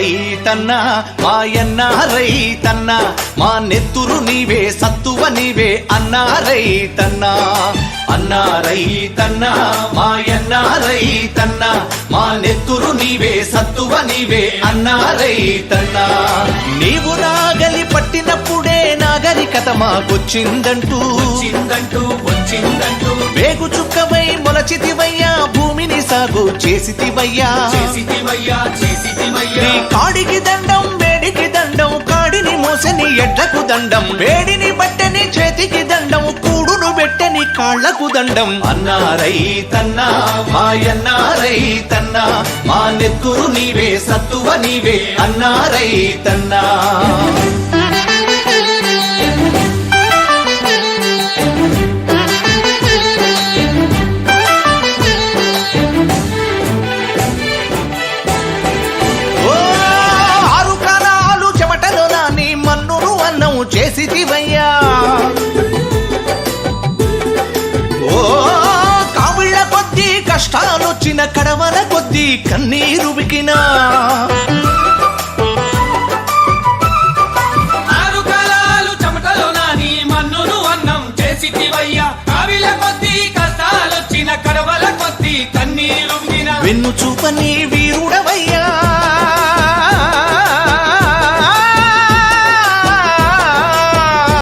రైతన్నా మాయన్న రైతన్నా మా నెత్తురు నీవే సత్తువ నీవే అన్నా రైతన్నా అన్నా రైతన్నా మాయన్న రైతన్నా మా నెత్తురు నీవే సత్తువ నీవే అన్నా రైతన్నా నీవు నాగలి పట్టినప్పుడే నాగరికత మాకొచ్చిందంటూ వచ్చిందంటూ వేగు చుక్కవై మొలచితివయ్యా భూమిని సాగు చేసితివయ్యా నీ కాడికి దండం వేడికి దండం కాడిని మోసని ఎడ్లకు దండం వేడిని బట్టని చేతికి దండం కూడును పెట్టని కాళ్లకు దండం అన్నా రైతన్నా మాయన్నా రైతన్నా మా నెత్తురు నీవే సత్తువ నీవే అన్నా రైతన్నా చేసితివయ్యా ఓ కావిళ్ళ కొద్దీ కష్టాలొచ్చిన కడవల కొద్దీ కన్నీరు బికినా ఆరు కాలాలు చెమటలో నాని మన్నును అన్నం చేసితివయ్యా కావిళ్ళ కొద్దీ కష్టాలొచ్చిన కడవల కొద్దీ కన్నీరు బికినా వెన్ను చూపని వీరుడవయ్యా